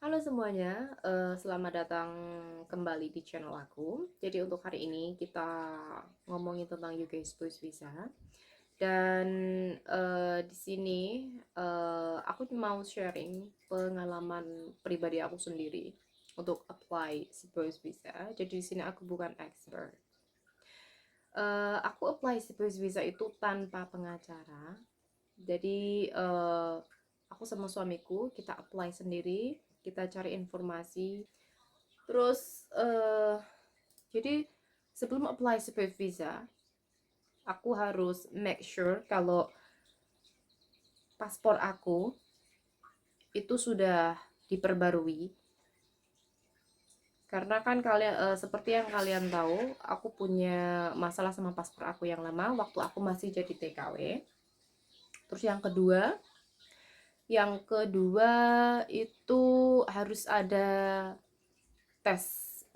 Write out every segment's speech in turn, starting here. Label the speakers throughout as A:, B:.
A: Halo semuanya, selamat datang kembali di channel aku. Jadi untuk hari ini kita ngomongin tentang UK Spouse Visa. Dan di sini aku mau sharing pengalaman pribadi aku sendiri untuk apply Spouse Visa. Jadi di sini aku bukan expert. Aku apply Spouse Visa itu tanpa pengacara. Jadi aku sama suamiku kita apply sendiri, kita cari informasi. Terus jadi sebelum apply spouse visa, aku harus make sure kalau paspor aku itu sudah diperbarui. Karena kan kalian seperti yang kalian tahu, aku punya masalah sama paspor aku yang lama waktu aku masih jadi TKW. Terus yang kedua itu harus ada tes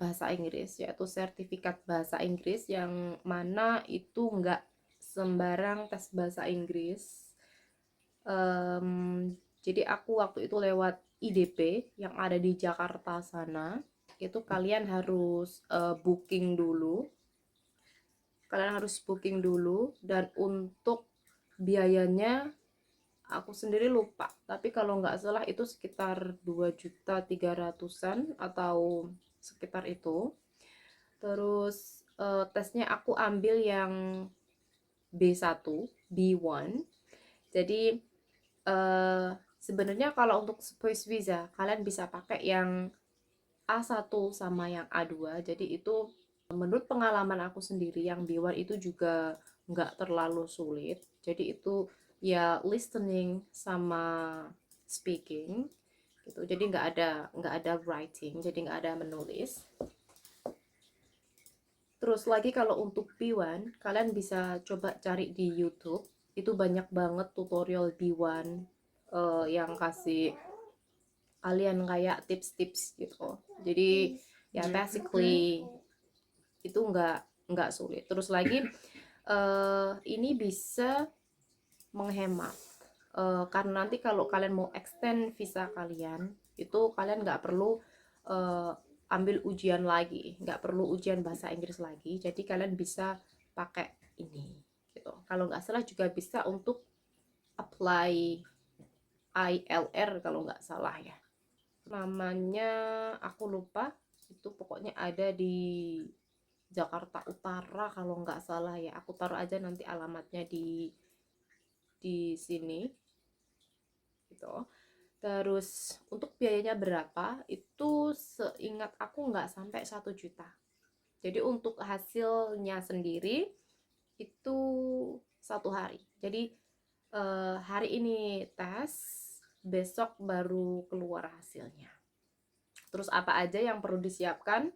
A: bahasa Inggris, yaitu sertifikat bahasa Inggris, yang mana itu nggak sembarang tes bahasa Inggris. Jadi aku waktu itu lewat IDP yang ada di Jakarta sana. Itu kalian harus booking dulu, dan untuk biayanya aku sendiri lupa, tapi kalau nggak salah itu sekitar 2.300.000-an atau sekitar itu. Terus tesnya aku ambil yang B1, B1. Jadi sebenarnya kalau untuk spouse visa kalian bisa pakai yang A1 sama yang A2. Jadi itu menurut pengalaman aku sendiri yang B1 itu juga nggak terlalu sulit. Jadi itu ya listening sama speaking gitu. Jadi nggak ada writing, jadi nggak ada menulis. Terus lagi kalau untuk B1, kalian bisa coba cari di YouTube. Itu banyak banget tutorial B1 yang kasih kalian kayak tips-tips gitu. Jadi ya basically itu nggak sulit. Terus lagi ini bisa menghemat, karena nanti kalau kalian mau extend visa kalian itu kalian nggak perlu uh, ambil ujian lagi, nggak perlu ujian bahasa Inggris lagi, jadi kalian bisa pakai ini gitu. Kalau nggak salah juga bisa untuk apply ILR kalau nggak salah ya, namanya aku lupa. Itu pokoknya ada di Jakarta Utara kalau nggak salah ya, aku taruh aja nanti alamatnya di sini gitu. Terus untuk biayanya berapa, itu seingat aku nggak sampai 1 juta. Jadi untuk hasilnya sendiri itu 1 hari. Jadi hari ini tes, besok baru keluar hasilnya. Terus apa aja yang perlu disiapkan?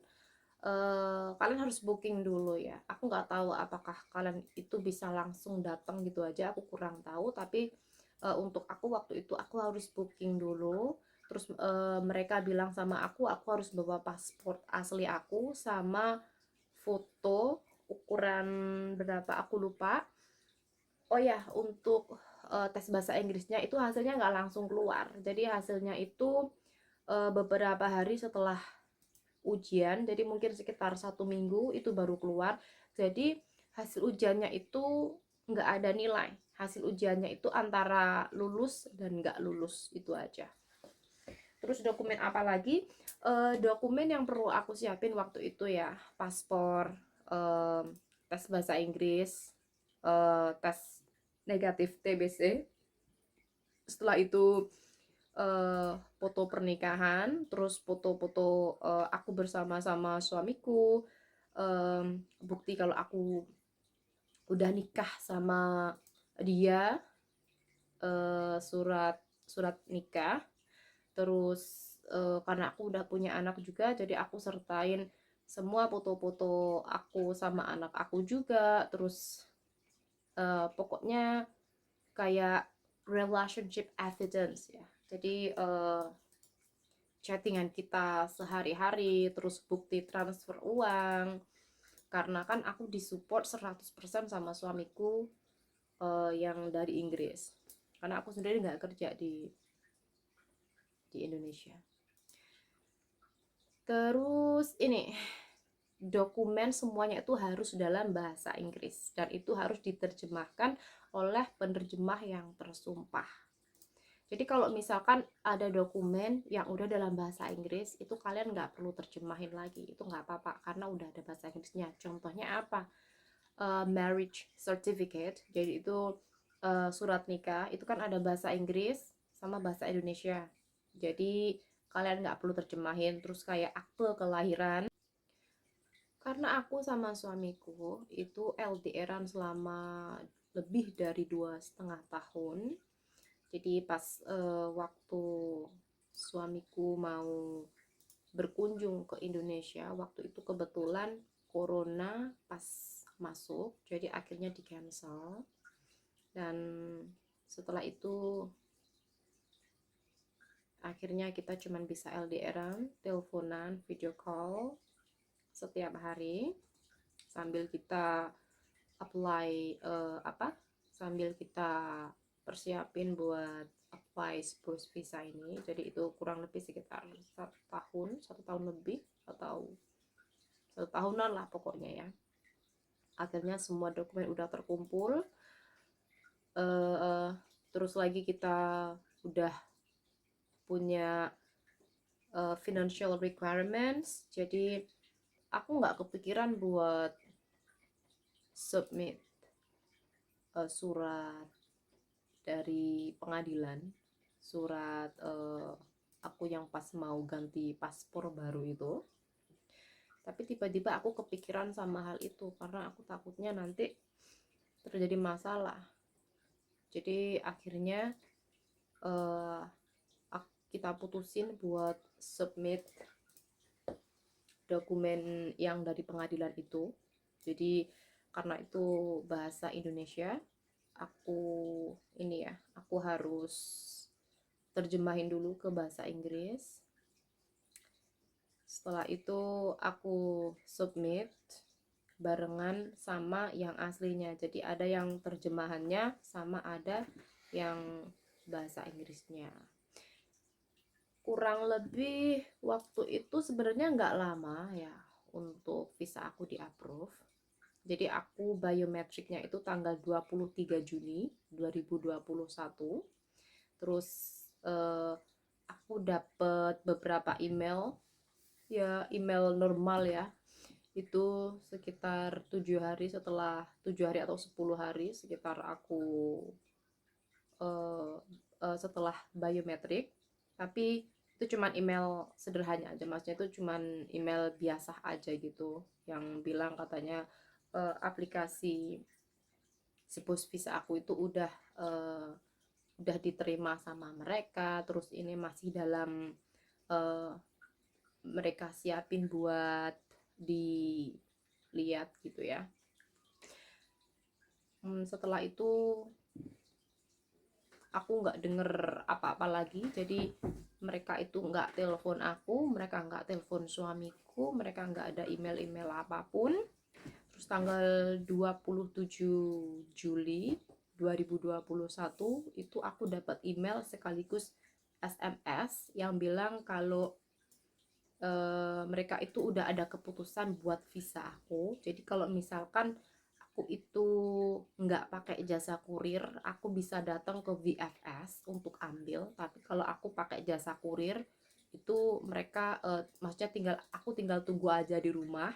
A: Kalian harus booking dulu ya. Aku nggak tahu apakah kalian itu bisa langsung datang gitu aja, aku kurang tahu. Tapi untuk aku waktu itu aku harus booking dulu. Terus mereka bilang sama aku harus bawa paspor asli aku sama foto ukuran berapa aku lupa. Oh ya, untuk tes bahasa Inggrisnya itu hasilnya nggak langsung keluar. Jadi hasilnya itu beberapa hari setelah ujian, jadi mungkin sekitar 1 minggu itu baru keluar. Jadi hasil ujiannya itu nggak ada nilai, hasil ujiannya itu antara lulus dan nggak lulus, itu aja. Terus dokumen apa lagi? Dokumen yang perlu aku siapin waktu itu ya, paspor, tes bahasa Inggris, tes negatif TBC. Setelah itu foto pernikahan, terus foto-foto aku bersama-sama suamiku, bukti kalau aku udah nikah sama dia, surat surat nikah. Terus karena aku udah punya anak juga, jadi aku sertain semua foto-foto aku sama anak aku juga. Terus pokoknya kayak relationship evidence ya. Jadi chattingan kita sehari-hari, terus bukti transfer uang. Karena kan aku disupport 100% sama suamiku yang dari Inggris. Karena aku sendiri nggak kerja di Indonesia. Terus ini dokumen semuanya itu harus dalam bahasa Inggris dan itu harus diterjemahkan oleh penerjemah yang tersumpah. Jadi kalau misalkan ada dokumen yang udah dalam bahasa Inggris, itu kalian nggak perlu terjemahin lagi, itu nggak apa-apa karena udah ada bahasa Inggrisnya. Contohnya apa? Marriage certificate, jadi itu surat nikah, itu kan ada bahasa Inggris sama bahasa Indonesia. Jadi kalian nggak perlu terjemahin. Terus kayak akte kelahiran, karena aku sama suamiku itu LDRan selama lebih dari 2,5 tahun. Jadi pas waktu suamiku mau berkunjung ke Indonesia, waktu itu kebetulan corona pas masuk, jadi akhirnya di cancel. Dan setelah itu akhirnya kita cuman bisa LDRan, teleponan, video call setiap hari sambil kita apply sambil kita persiapin buat apply spouse visa ini. Jadi itu kurang lebih sekitar 1 tahun lebih atau 1 tahunan lah pokoknya ya. Akhirnya semua dokumen udah terkumpul. Terus lagi kita udah punya financial requirements. Jadi aku nggak kepikiran buat submit surat dari pengadilan, surat aku yang pas mau ganti paspor baru itu. Tapi tiba-tiba aku kepikiran sama hal itu karena aku takutnya nanti terjadi masalah. Jadi akhirnya kita putusin buat submit dokumen yang dari pengadilan itu. Jadi karena itu bahasa Indonesia, aku harus terjemahin dulu ke bahasa Inggris. Setelah itu aku submit barengan sama yang aslinya. Jadi ada yang terjemahannya sama ada yang bahasa Inggrisnya. Kurang lebih waktu itu sebenarnya nggak lama ya untuk visa aku di approve. Jadi aku biometriknya itu tanggal 23 Juni 2021. Terus aku dapet beberapa email, ya email normal ya. Itu sekitar 7 hari setelah 7 hari atau 10 hari sekitar aku setelah biometrik. Tapi itu cuman email sederhana aja, maksudnya itu cuman email biasa aja gitu yang bilang katanya aplikasi spouse visa aku itu udah diterima sama mereka, terus ini masih dalam mereka siapin buat dilihat gitu ya. Setelah itu aku nggak denger apa-apa lagi. Jadi mereka itu nggak telepon aku, mereka nggak telepon suamiku, mereka nggak ada email-email apapun. Terus tanggal 27 Juli 2021 itu aku dapat email sekaligus SMS yang bilang kalau mereka itu udah ada keputusan buat visa aku. Jadi kalau misalkan aku itu nggak pakai jasa kurir, aku bisa datang ke VFS untuk ambil. Tapi kalau aku pakai jasa kurir itu mereka maksudnya aku tinggal tunggu aja di rumah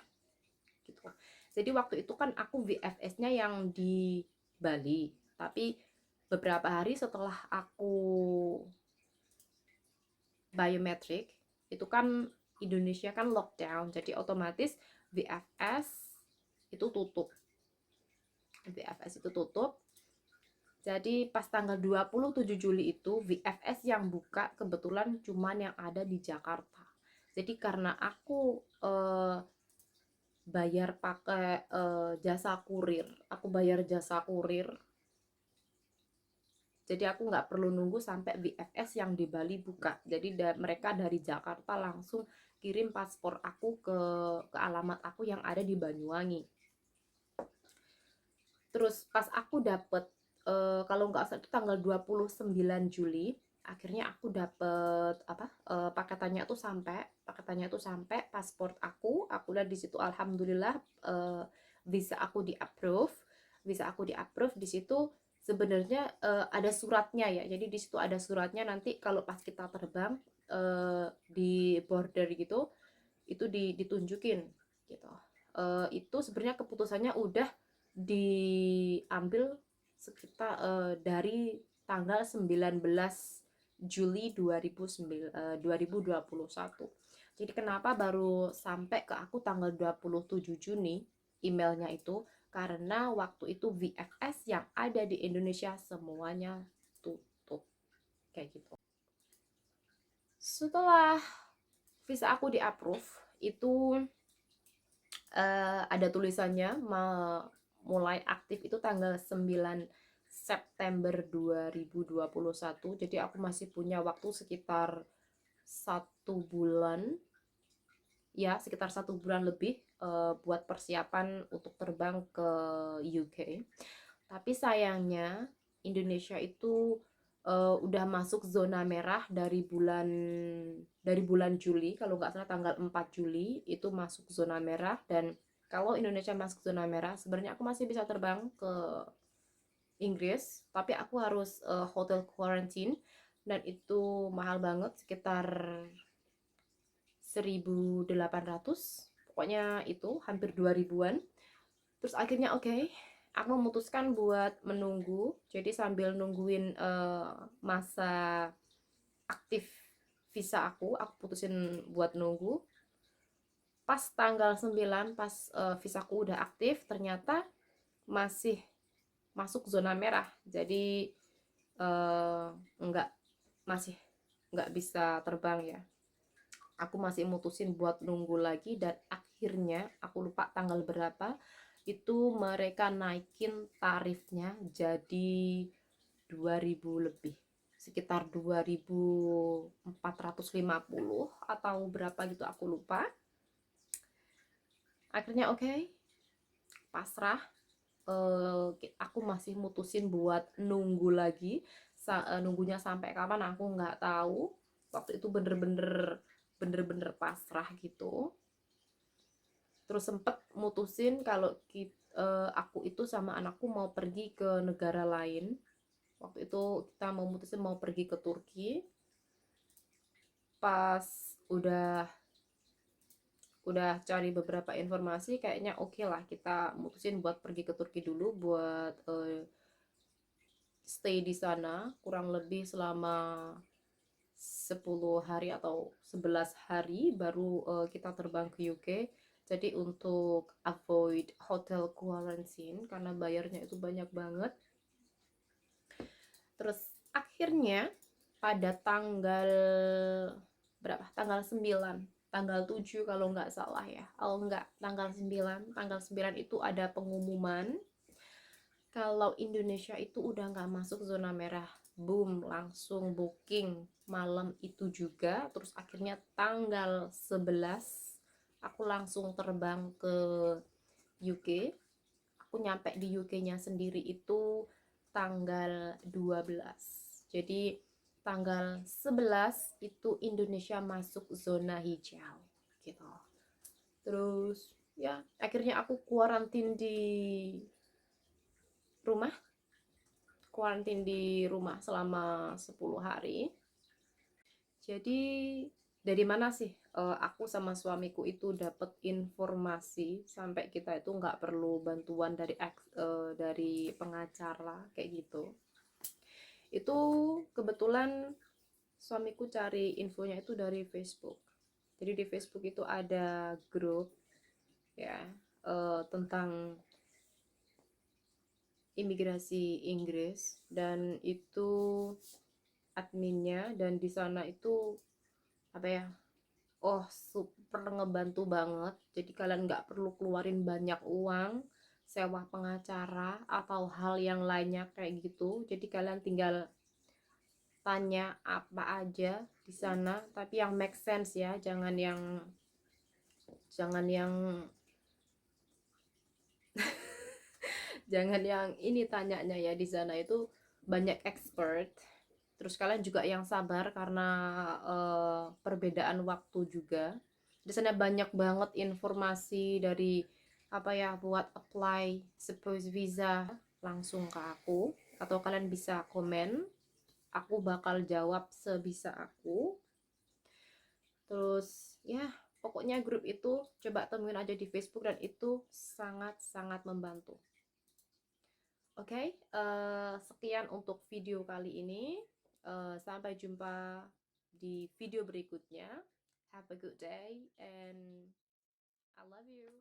A: gitu. Jadi waktu itu kan aku VFS-nya yang di Bali, tapi beberapa hari setelah aku biometrik itu kan Indonesia kan lockdown, jadi otomatis VFS itu tutup. VFS itu tutup. Jadi pas tanggal 27 Juli itu VFS yang buka kebetulan cuman yang ada di Jakarta. Jadi karena aku bayar pakai jasa kurir, aku bayar jasa kurir. Jadi aku nggak perlu nunggu sampai VFS yang di Bali buka. Jadi mereka dari Jakarta langsung kirim paspor aku ke alamat aku yang ada di Banyuwangi. Terus pas aku dapet kalau nggak salah itu tanggal 29 Juli, akhirnya aku dapet paketannya tuh sampai Jakartanya itu sampai paspor aku lihat di situ alhamdulillah visa aku di-approve di situ. Sebenarnya ada suratnya ya, jadi di situ ada suratnya, nanti kalau pas kita terbang di border gitu itu ditunjukin gitu. Itu sebenarnya keputusannya udah diambil sekitar dari tanggal 19 Juli 2021. Jadi kenapa baru sampai ke aku tanggal 27 Juni emailnya itu, karena waktu itu VFS yang ada di Indonesia semuanya tutup kayak gitu. Setelah visa aku di-approve itu ada tulisannya mulai aktif itu tanggal 9 September 2021. Jadi aku masih punya waktu sekitar 1 bulan, ya sekitar 1 bulan lebih buat persiapan untuk terbang ke UK. Tapi sayangnya Indonesia itu udah masuk zona merah dari bulan Juli, kalau nggak salah tanggal 4 Juli itu masuk zona merah. Dan kalau Indonesia masuk zona merah sebenarnya aku masih bisa terbang ke Inggris, tapi aku harus hotel quarantine, dan itu mahal banget, sekitar 1.800, pokoknya itu hampir 2.000-an. Terus akhirnya oke, aku memutuskan buat menunggu. Jadi sambil nungguin masa aktif visa aku putusin buat nunggu. Pas tanggal 9, pas visaku udah aktif, ternyata masih masuk zona merah. Jadi masih nggak bisa terbang ya. Aku masih mutusin buat nunggu lagi, dan akhirnya aku lupa tanggal berapa itu mereka naikin tarifnya jadi 2.000 lebih, sekitar 2.450 atau berapa gitu aku lupa. Akhirnya oke, pasrah. Aku masih mutusin buat nunggu lagi. Nunggunya sampai kapan aku nggak tahu. Waktu itu bener-bener pasrah gitu. Terus sempet mutusin kalau aku itu sama anakku mau pergi ke negara lain. Waktu itu kita mau mutusin mau pergi ke Turki. Pas udah cari beberapa informasi, kayaknya oke lah kita mutusin buat pergi ke Turki dulu, buat stay di sana kurang lebih selama 10 hari atau 11 hari baru kita terbang ke UK. Jadi untuk avoid hotel quarantine, karena bayarnya itu banyak banget. Terus akhirnya pada tanggal berapa? Tanggal 9, tanggal 7 kalau nggak salah ya. Oh enggak, tanggal 9 itu ada pengumuman kalau Indonesia itu udah nggak masuk zona merah. Boom, langsung booking malam itu juga. Terus akhirnya tanggal 11 aku langsung terbang ke UK. Aku nyampe di UK-nya sendiri itu tanggal 12. Jadi tanggal 11 itu Indonesia masuk zona hijau gitu. Terus ya akhirnya aku kuarantin di rumah selama 10 hari. Jadi dari mana sih aku sama suamiku itu dapat informasi sampai kita itu nggak perlu bantuan dari pengacara kayak gitu. Itu kebetulan suamiku cari infonya itu dari Facebook. Jadi di Facebook itu ada grup ya tentang imigrasi Inggris, dan itu adminnya, dan di sana itu apa ya, super ngebantu banget. Jadi kalian nggak perlu keluarin banyak uang sewa pengacara atau hal yang lainnya kayak gitu. Jadi kalian tinggal tanya apa aja di sana, tapi yang make sense ya, jangan yang jangan yang ini tanyanya ya. Di sana itu banyak expert. Terus kalian juga yang sabar karena perbedaan waktu juga. Di sana banyak banget informasi dari apa ya, buat apply suppose visa langsung ke aku, atau kalian bisa komen, aku bakal jawab sebisa aku. Terus ya, pokoknya grup itu coba temuin aja di Facebook dan itu sangat-sangat membantu. Oke, sekian untuk video kali ini. Sampai jumpa di video berikutnya. Have a good day and I love you.